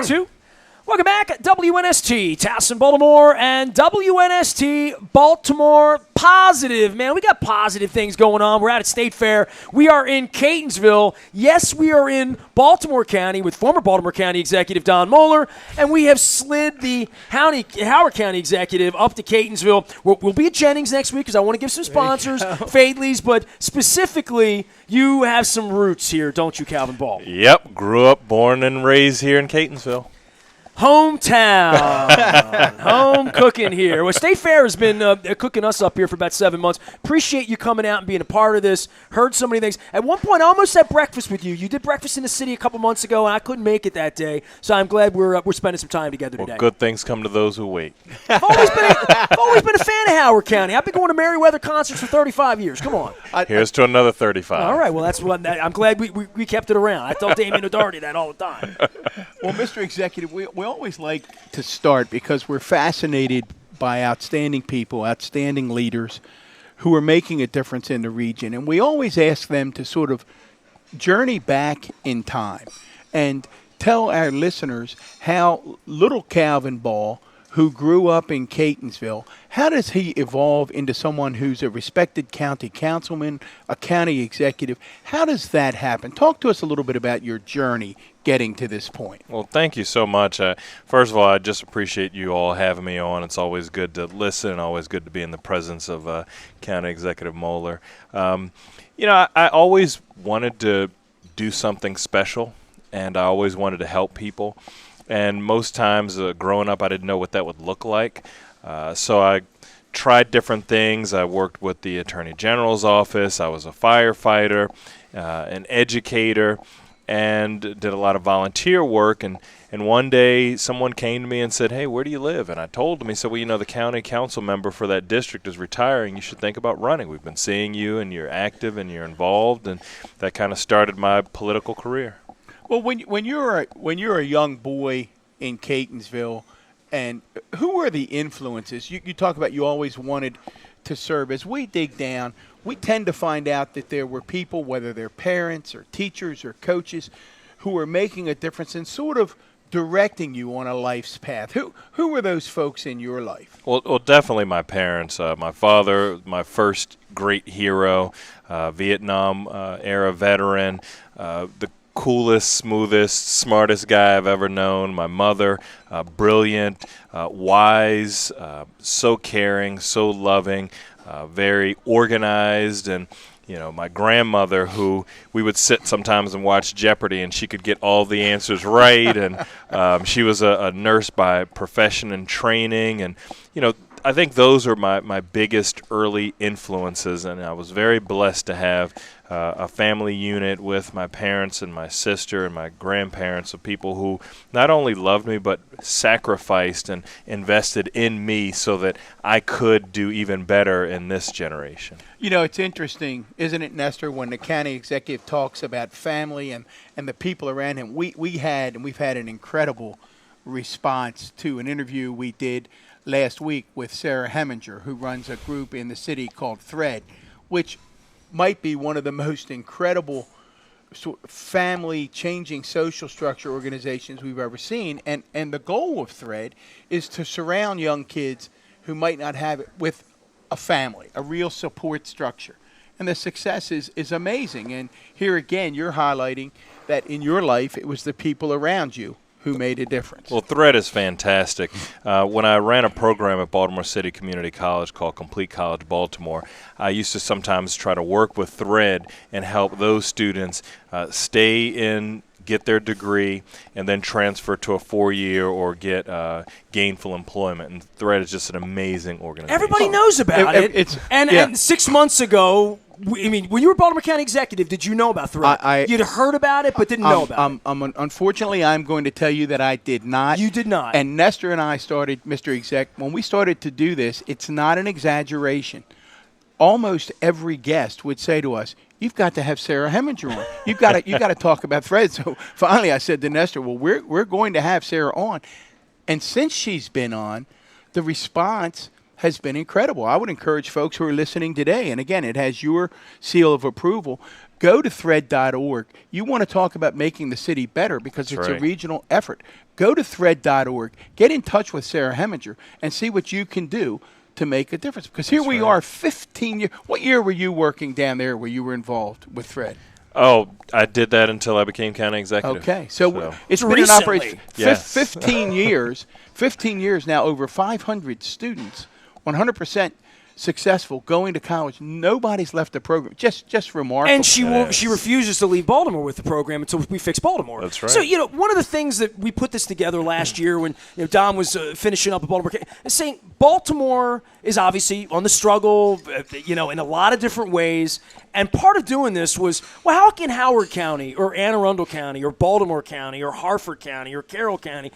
2. Welcome back, WNST, Towson, Baltimore, and WNST, Baltimore Positive. Man, we got positive things going on. We're out at State Fair. We are in Catonsville. Yes, we are in Baltimore County with former Baltimore County Executive Don Moeller, and we have slid the Howard County Executive up to Catonsville. We'll be at Jennings next week because I want to give some sponsors, Fadley's, but specifically, you have some roots here, don't you, Calvin Ball? Yep, grew up, born and raised here in Catonsville. Hometown, home cooking here. Well, State Fair has been cooking us up here for about 7 months. Appreciate you coming out and being a part of this. Heard so many things. At one point, I almost had breakfast with you. You did breakfast in the city a couple months ago, and I couldn't make it that day. So I'm glad we're spending some time together today. Well, good things come to those who wait. I've always been a fan of Howard County. I've been going to Merriweather concerts for 35 years. Come on. Here's to another 35. All right. Well, that's what I'm glad we kept it around. I tell Damien O'Doherty that all the time. Well, Mr. Executive, we always like to start because we're fascinated by outstanding people, outstanding leaders who are making a difference in the region. And we always ask them to sort of journey back in time and tell our listeners how little Calvin Ball, who grew up in Catonsville, how does he evolve into someone who's a respected county councilman, a county executive? How does that happen? Talk to us a little bit about your journey getting to this point. Well, thank you so much. First of all, I just appreciate you all having me on. It's always good to listen and always good to be in the presence of County Executive Moeller. I always wanted to do something special, and I always wanted to help people. And most times growing up, I didn't know what that would look like. So I tried different things. I worked with the Attorney General's office. I was a firefighter, an educator, and did a lot of volunteer work. And one day someone came to me and said, "Hey, where do you live?" And I told him, he said, "Well, the county council member for that district is retiring. You should think about running. We've been seeing you, and you're active, and you're involved." And that kind of started my political career. Well, when you're a young boy in Catonsville, and who were the influences? You talk about you always wanted to serve. As we dig down, we tend to find out that there were people, whether they're parents or teachers or coaches, who were making a difference and sort of directing you on a life's path. Who were those folks in your life? Well, definitely my parents. My father, my first great hero, Vietnam era veteran, the coolest, smoothest, smartest guy I've ever known. My mother, brilliant, wise, so caring, so loving, very organized. And my grandmother, who we would sit sometimes and watch Jeopardy, and she could get all the answers right. And she was a nurse by profession and training. And I think those are my biggest early influences, and I was very blessed to have a family unit with my parents and my sister and my grandparents of people who not only loved me but sacrificed and invested in me so that I could do even better in this generation. It's interesting, isn't it, Nestor, when the county executive talks about family and the people around him. We've had an incredible response to an interview we did last week with Sarah Heminger, who runs a group in the city called Thread, which might be one of the most incredible sort of family-changing social structure organizations we've ever seen. And the goal of Thread is to surround young kids who might not have it with a family, a real support structure. And the success is amazing. And here again, you're highlighting that in your life, it was the people around you who made a difference. Well, Thread is fantastic. When I ran a program at Baltimore City Community College called Complete College Baltimore, I used to sometimes try to work with Thread and help those students stay in, get their degree, and then transfer to a 4-year or get gainful employment. And Thread is just an amazing organization. Everybody knows about it. And 6 months ago, when you were Baltimore County Executive, did you know about Thread? You'd heard about it, but didn't know about it. Unfortunately, I'm going to tell you that I did not. You did not. And Nestor and I started, Mr. Exec, when we started to do this, it's not an exaggeration. Almost every guest would say to us, "You've got to have Sarah Heminger on. You got to talk about Thread." So finally, I said to Nestor, "Well, we're going to have Sarah on," and since she's been on, the response has been incredible. I would encourage folks who are listening today, and again, it has your seal of approval. Go to thread.org. You want to talk about making the city better because it's a regional effort. Go to thread.org. Get in touch with Sarah Heminger and see what you can do to make a difference. Because here we are 15 years. What year were you working down there where you were involved with Thread? Oh, I did that until I became county executive. Okay, so it's been in operation 15 years. 15 years now, over 500 students, 100% successful, going to college. Nobody's left the program. Just remarkable. And she refuses to leave Baltimore with the program until we fix Baltimore. That's right. So, one of the things that we put this together last year when Don was finishing up at Baltimore, is saying Baltimore is obviously on the struggle, in a lot of different ways. And part of doing this was, well, how can Howard County or Anne Arundel County or Baltimore County or Harford County or Carroll County,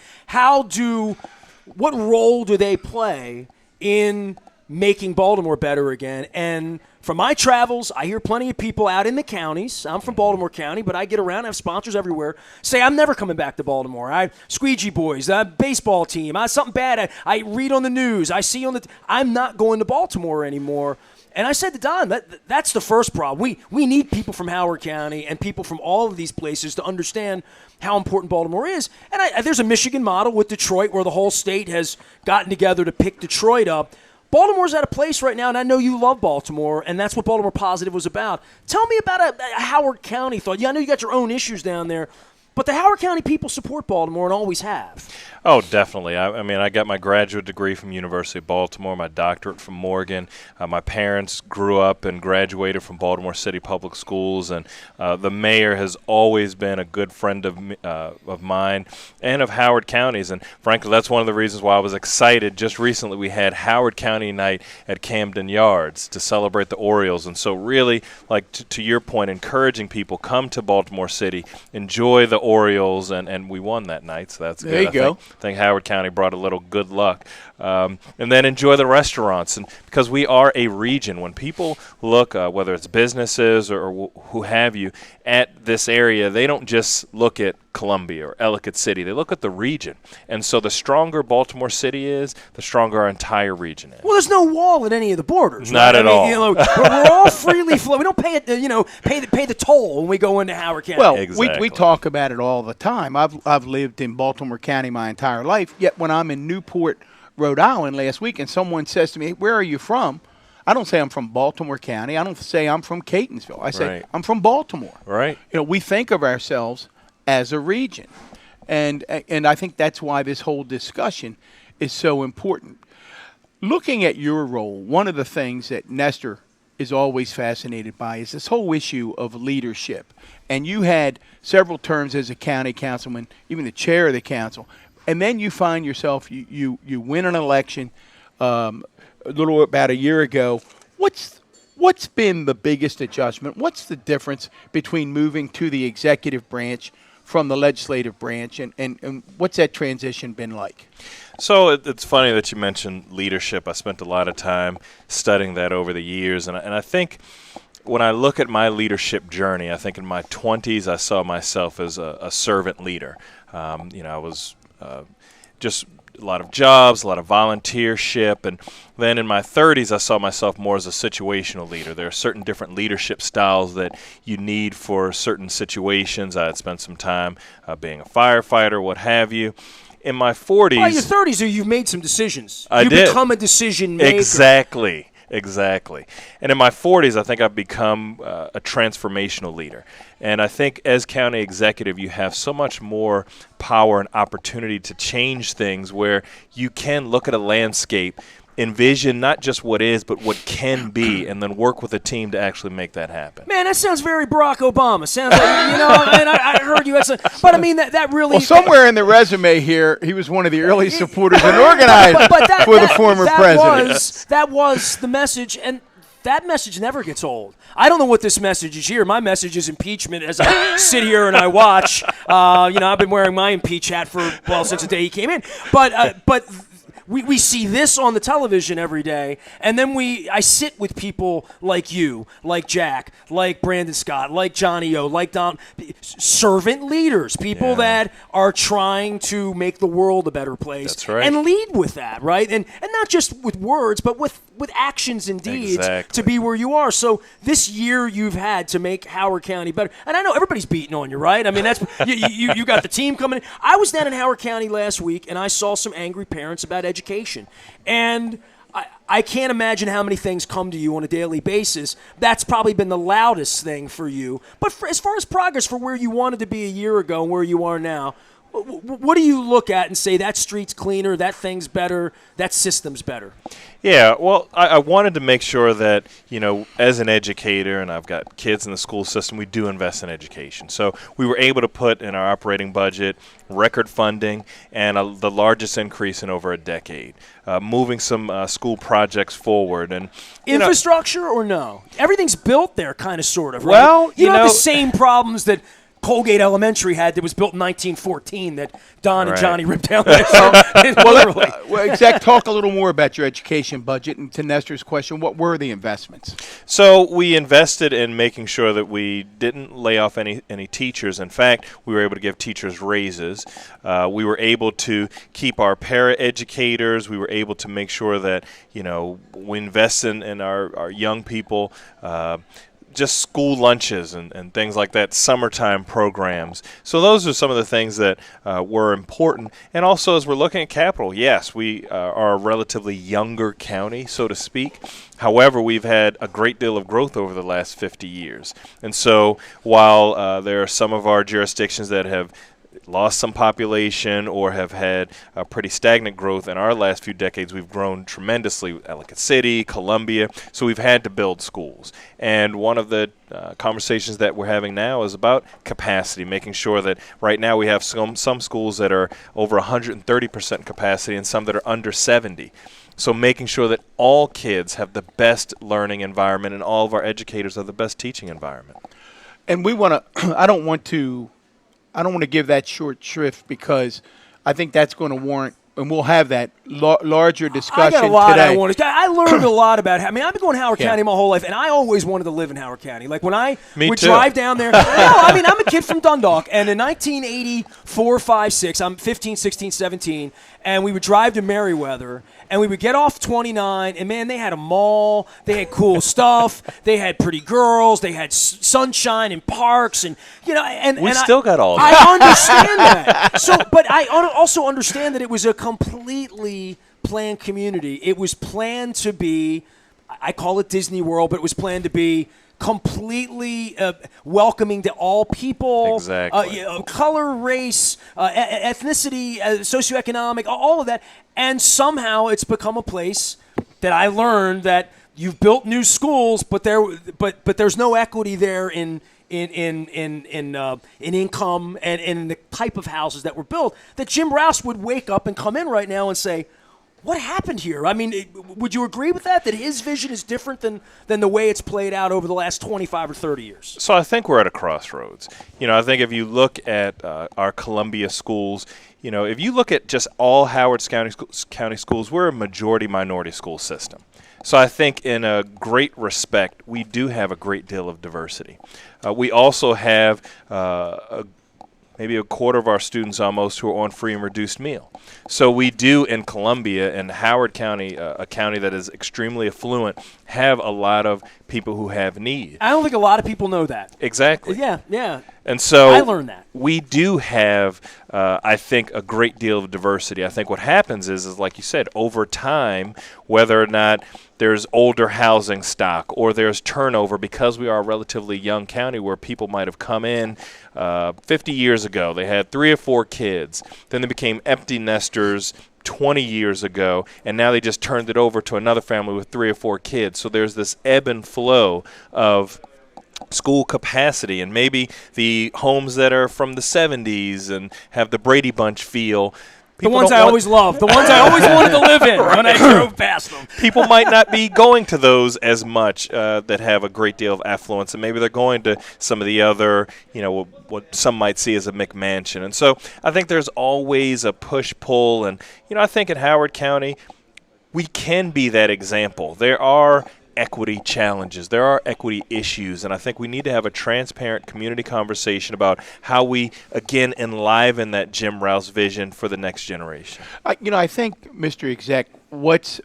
what role do they play in making Baltimore better again? And from my travels, I hear plenty of people out in the counties. I'm from Baltimore County, but I get around, I have sponsors everywhere, say I'm never coming back to Baltimore. I Squeegee Boys, baseball team, something bad. I read on the news, I see I'm not going to Baltimore anymore. And I said to Don, that's the first problem. We need people from Howard County and people from all of these places to understand how important Baltimore is. And there's a Michigan model with Detroit where the whole state has gotten together to pick Detroit up. Baltimore's at a place right now, and I know you love Baltimore, and that's what Baltimore Positive was about. Tell me about a Howard County thought. Yeah, I know you got your own issues down there, but the Howard County people support Baltimore and always have. Oh, definitely. I got my graduate degree from University of Baltimore, my doctorate from Morgan. My parents grew up and graduated from Baltimore City Public Schools, and the mayor has always been a good friend of mine and of Howard County's. And frankly, that's one of the reasons why I was excited. Just recently, we had Howard County Night at Camden Yards to celebrate the Orioles. And so really, like to your point, encouraging people, come to Baltimore City, enjoy the Orioles, and we won that night, so that's good. There you go. I think Howard County brought a little good luck. And then enjoy the restaurants. And because we are a region, when people look, whether it's businesses or who have you, at this area, they don't just look at Columbia or Ellicott City. They look at the region. And so the stronger Baltimore City is, the stronger our entire region is. Well, there's no wall at any of the borders. Not at all. We're all freely flowing. We don't pay the toll when we go into Howard County. Well, exactly. we talk about it all the time. I've lived in Baltimore County my entire life, yet when I'm in Newport, Rhode Island last week and someone says to me, "Where are you from?" I don't say I'm from Baltimore County. I don't say I'm from Catonsville. I say I'm from Baltimore. Right. We think of ourselves as a region. And I think that's why this whole discussion is so important. Looking at your role, one of the things that Nestor is always fascinated by is this whole issue of leadership. And you had several terms as a county councilman, even the chair of the council. And then you find yourself, you win an election about a year ago. What's been the biggest adjustment? What's the difference between moving to the executive branch from the legislative branch, and what's that transition been like? So it's funny that you mentioned leadership. I spent a lot of time studying that over the years, and I think when I look at my leadership journey, I think in my 20s I saw myself as a servant leader. I was just a lot of jobs, a lot of volunteership, and then in my 30s I saw myself more as a situational leader. There are certain different leadership styles that you need for certain situations. I had spent some time being a firefighter, what have you. In my 40s... By your 30s, you've made some decisions. I did. You become a decision maker. Exactly. And in my 40s, I think I've become a transformational leader. And I think as county executive, you have so much more power and opportunity to change things where you can look at a landscape, envision not just what is, but what can be, and then work with a team to actually make that happen. Man, that sounds very Barack Obama. Sounds like, and I heard you had some, but I mean, that really... Well, somewhere in the resume here, he was one of the early supporters and organizers for the former president. That was the message, and that message never gets old. I don't know what this message is here. My message is impeachment as I sit here and I watch. I've been wearing my impeach hat since the day he came in. But we see this on the television every day, and then I sit with people like you, like Jack, like Brandon Scott, like Johnny O, like Don, servant leaders, people that are trying to make the world a better place. That's right. And lead with that, right? And not just with words, but with actions and deeds to be where you are. So this year you've had to make Howard County better. And I know everybody's beating on you, right? I mean, that's you got the team coming in. I was down in Howard County last week, and I saw some angry parents about education. And I can't imagine how many things come to you on a daily basis. That's probably been the loudest thing for you. But as far as progress for where you wanted to be a year ago and where you are now, what do you look at and say that street's cleaner, that thing's better, that system's better? Yeah, well, I wanted to make sure that, as an educator, and I've got kids in the school system, we do invest in education. So we were able to put in our operating budget record funding and the largest increase in over a decade, moving some school projects forward. And infrastructure or no? Everything's built there, kind of, sort of, right? Well, you don't have the same problems that Colgate Elementary had that was built in 1914 that Don and Johnny ripped down there. Well, Exec, talk a little more about your education budget. And to Nestor's question, what were the investments? So we invested in making sure that we didn't lay off any teachers. In fact, we were able to give teachers raises. We were able to keep our para-educators. We were able to make sure that, we invest in our young people, just school lunches and things like that, summertime programs. So those are some of the things that were important. And also, as we're looking at capital, yes, we are a relatively younger county, so to speak. However, we've had a great deal of growth over the last 50 years. And so while there are some of our jurisdictions that have lost some population or have had a pretty stagnant growth in our last few decades, we've grown tremendously. Ellicott City, Columbia, so we've had to build schools. And one of the conversations that we're having now is about capacity, making sure that right now we have some schools that are over 130% capacity and some that are under 70. So making sure that all kids have the best learning environment and all of our educators have the best teaching environment. And we want to, I don't want to give that short shrift because I think that's going to warrant, and we'll have that larger discussion today. I got a lot I wanted. I learned a lot about. I've been going to Howard County my whole life, and I always wanted to live in Howard County. Like when I would drive down there. I'm a kid from Dundalk, and in 1984, 5, 6, I'm 15, 16, 17, and we would drive to Merriweather, and we would get off 29, and man, they had a mall, they had cool stuff, they had pretty girls, they had sunshine and parks, and we still got all that. I understand that. So, but I also understand that it was a completely planned community. It was planned to be, I call it Disney World, but it was planned to be completely welcoming to all people, color, race, ethnicity, socioeconomic, all of that. And somehow it's become a place that I learned that you've built new schools, but there's no equity there in income and in the type of houses that were built. That Jim Rouse would wake up and come in right now and say, what happened here? I mean, would you agree with that his vision is different than the way it's played out over the last 25 or 30 years? So I think we're at a crossroads. I think if you look at our Columbia schools, if you look at just all Howard County schools, we're a majority minority school system. So I think in a great respect, we do have a great deal of diversity. We also have maybe a quarter of our students almost who are on free and reduced meal. So we do in Columbia and Howard County, a county that is extremely affluent, have a lot of people who have need. I don't think a lot of people know that. Exactly. Yeah. And so I learned that. We do have, I think, a great deal of diversity. I think what happens is like you said, over time, whether or not there's older housing stock or there's turnover, because we are a relatively young county where people might have come in 50 years ago. They had 3 or 4 kids. Then they became empty nesters 20 years ago, and now they just turned it over to another family with 3 or 4 kids. So there's this ebb and flow of school capacity, and maybe the homes that are from the 70s and have the Brady Bunch feel, The ones I always loved. The ones I always wanted to live in when I drove past them. People might not be going to those as much that have a great deal of affluence, and maybe they're going to some of the other, what some might see as a McMansion. And so I think there's always a push-pull. And, I think in Howard County, we can be that example. There are equity challenges. There are equity issues, and I think we need to have a transparent community conversation about how we, again, enliven that Jim Rouse vision for the next generation. I think, Mr. Exec, what's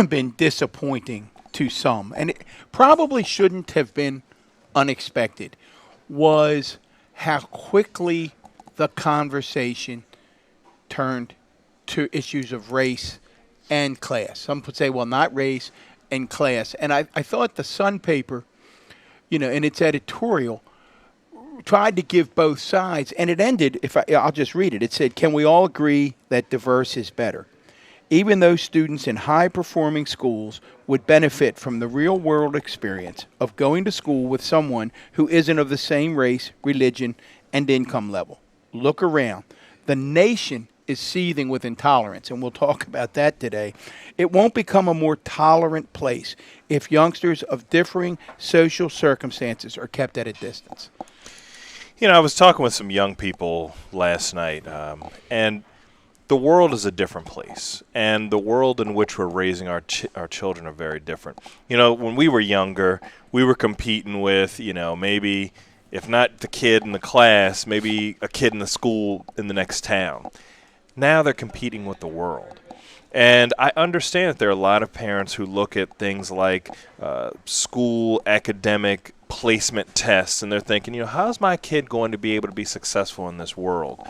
been disappointing to some, and it probably shouldn't have been unexpected, was how quickly the conversation turned to issues of race and class. Some would say, well, not race and class. And I thought the Sun paper, in its editorial, tried to give both sides. And it ended, I'll just read it. It said, can we all agree that diverse is better? Even those students in high-performing schools would benefit from the real-world experience of going to school with someone who isn't of the same race, religion, and income level. Look around. The nation is seething with intolerance, and we'll talk about that today. It won't become a more tolerant place if youngsters of differing social circumstances are kept at a distance. I was talking with some young people last night, and the world is a different place, and the world in which we're raising our children are very different. When we were younger, we were competing with, maybe, if not the kid in the class, maybe a kid in the school in the next town. Now they're competing with the world. And I understand that there are a lot of parents who look at things like school academic placement tests, and they're thinking, how's my kid going to be able to be successful in this world?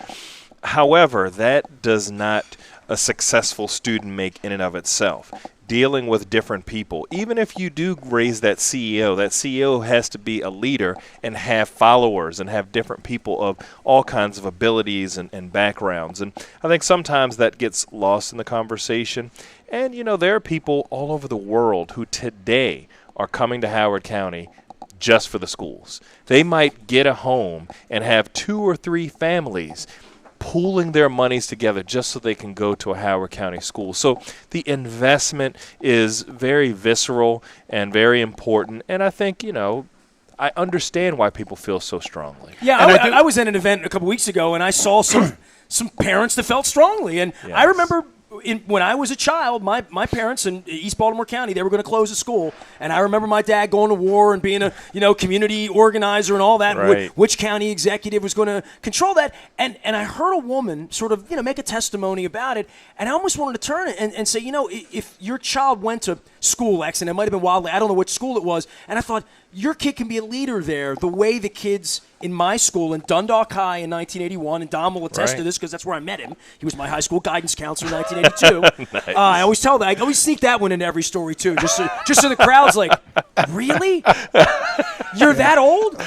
However, that does not a successful student make in and of itself. Dealing with different people, even if you do raise that CEO has to be a leader and have followers and have different people of all kinds of abilities and backgrounds. And I think sometimes that gets lost in the conversation. And, there are people all over the world who today are coming to Howard County just for the schools. They might get a home and have 2 or 3 families pooling their monies together just so they can go to a Howard County school. So the investment is very visceral and very important. And I think, I understand why people feel so strongly. Yeah, I was at an event a couple weeks ago, and I saw some parents that felt strongly. And yes. I remember when I was a child, my parents in East Baltimore County, they were going to close a school. And I remember my dad going to war and being a community organizer and all that. Right. Which county executive was going to control that. And I heard a woman sort of make a testimony about it. And I almost wanted to turn it and say, if your child went to school X, and it might have been Wildly, I don't know which school it was, and I thought, your kid can be a leader there the way the kids in my school in Dundalk High in 1981, and Don will attest to this because that's where I met him. He was my high school guidance counselor in 1982. Nice. I always tell that. I always sneak that one into every story, too, just so the crowd's like, really? You're that old?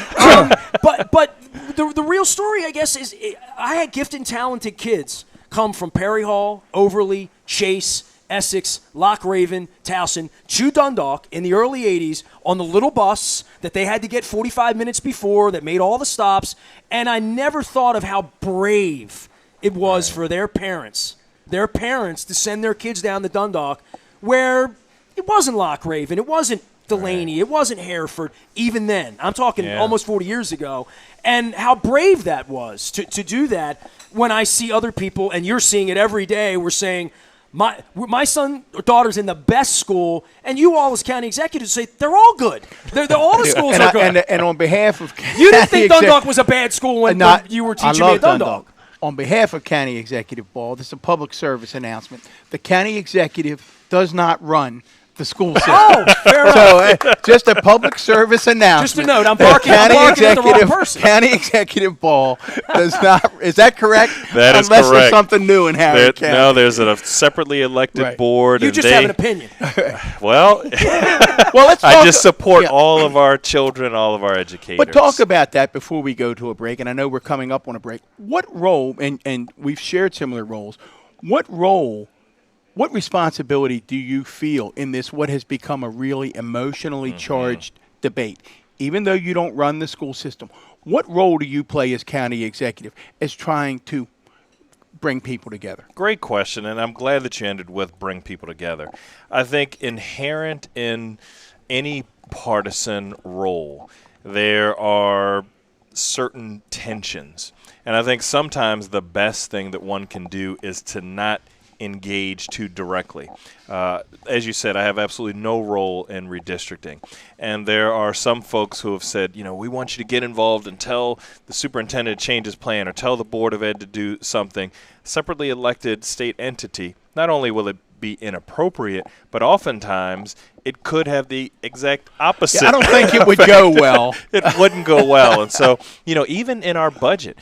But the real story, I guess, is I had gifted and talented kids come from Perry Hall, Overly, Chase, Essex, Loch Raven, Towson, to Dundalk in the early 80s on the little bus that they had to get 45 minutes before that made all the stops. And I never thought of how brave it was for their parents to send their kids down to Dundalk, where it wasn't Loch Raven, it wasn't Delaney, it wasn't Hereford, even then. I'm talking almost 40 years ago. And how brave that was to do that when I see other people, and you're seeing it every day, we're saying, my son or daughter's in the best school, and you all as county executives say they're all good. They're all the schools are good. And on behalf of you didn't think Dundalk was a bad school when you were teaching me at Dundalk. On behalf of County Executive Ball, this is a public service announcement. The county executive does not run the school system. Oh, fair enough. So just a public service announcement. Just a note, I'm barking at the wrong person. County Executive Ball does not. Is that correct? That is Unless correct. there's something new in Howard County. No, there's a separately elected board. You and just have an opinion. Well, let's I just support all of our children, all of our educators. But talk about that before we go to a break, and I know we're coming up on a break. What role, and we've shared similar roles, what responsibility do you feel in this, what has become a really emotionally charged debate? Even though you don't run the school system, what role do you play as county executive as trying to bring people together? Great question, and I'm glad that you ended with bring people together. I think inherent in any partisan role, there are certain tensions. And I think sometimes the best thing that one can do is to not engage too directly. As you said, I have absolutely no role in redistricting. And there are some folks who have said, we want you to get involved and tell the superintendent to change his plan or tell the Board of Ed to do something. Separately elected state entity, not only will it be inappropriate, but oftentimes it could have the exact opposite. Yeah, I don't think it would go well. It wouldn't go well. And so, even in our budget,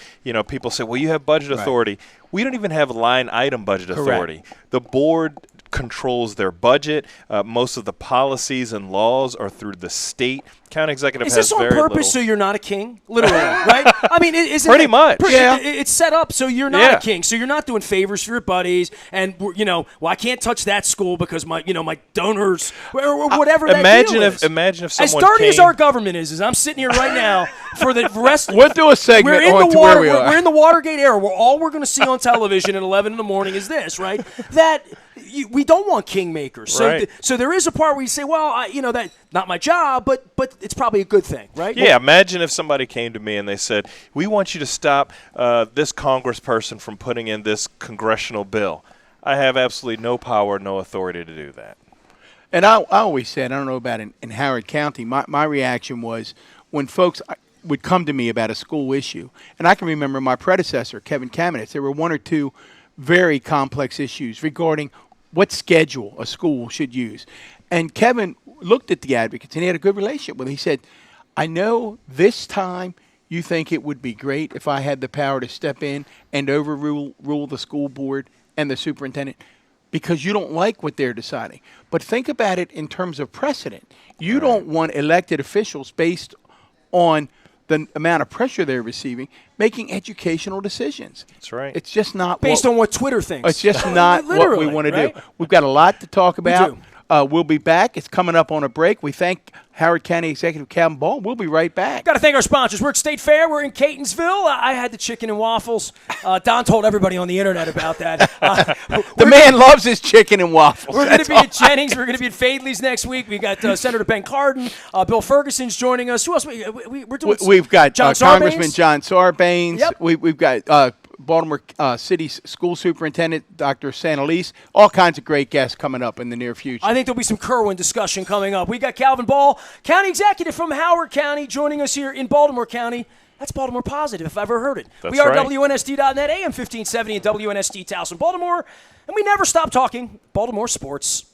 people say, well, you have budget authority. We don't even have line item budget authority. The board controls their budget. Most of the policies and laws are through the state. County executive is has this on very purpose little. so you're not a king? Literally, right? I mean, isn't Pretty much. Yeah. It's set up so you're not a king, so you're not doing favors for your buddies, and well, I can't touch that school because my donors or whatever. Imagine that deal imagine if as someone dirty came, as our government is I'm sitting here right now for the rest. We'll do a segment We're in on the to water. where we are. We're in the Watergate era, where all we're going to see on television at 11 in the morning is this, right? That we don't want kingmakers. So, Right. so there is a part where you say, well, that not my job, but it's probably a good thing, right? Yeah, imagine if somebody came to me and they said, we want you to stop this congressperson from putting in this congressional bill. I have absolutely no power, no authority to do that. And I always said, I don't know about in Howard County, my reaction was when folks would come to me about a school issue, and I can remember my predecessor, Kevin Kamenetz, there were one or two very complex issues regarding what schedule a school should use. And Kevin looked at the advocates, and he had a good relationship with them. He said, I know this time you think it would be great if I had the power to step in and overrule the school board and the superintendent because you don't like what they're deciding. But think about it in terms of precedent. You don't want elected officials based on the amount of pressure they're receiving making educational decisions. That's right. It's just not Based on what Twitter thinks. It's just not what we Literally, want to right? do. We've got a lot to talk about. do. We'll be back. It's coming up on a break. We thank Howard County Executive Calvin Ball. We'll be right back. Got to thank our sponsors. We're at State Fair. We're in Catonsville. I had the chicken and waffles. Don told everybody on the internet about that. The man loves his chicken and waffles. We're going to That's be all. at Jennings. We're going to be at Fadley's next week. We got Senator Ben Cardin. Bill Ferguson's joining us. Who else? We're doing. We've got John Congressman Sarbanes. John Sarbanes. Yep. We've got Baltimore City School Superintendent Dr. Santalese. All kinds of great guests coming up in the near future. I think there'll be some Kerwin discussion coming up. We got Calvin Ball, County Executive from Howard County, joining us here in Baltimore County. That's Baltimore Positive, if I've ever heard it. That's we are right. WNST.net, AM 1570 and WNST Towson, Baltimore. And we never stop talking Baltimore sports.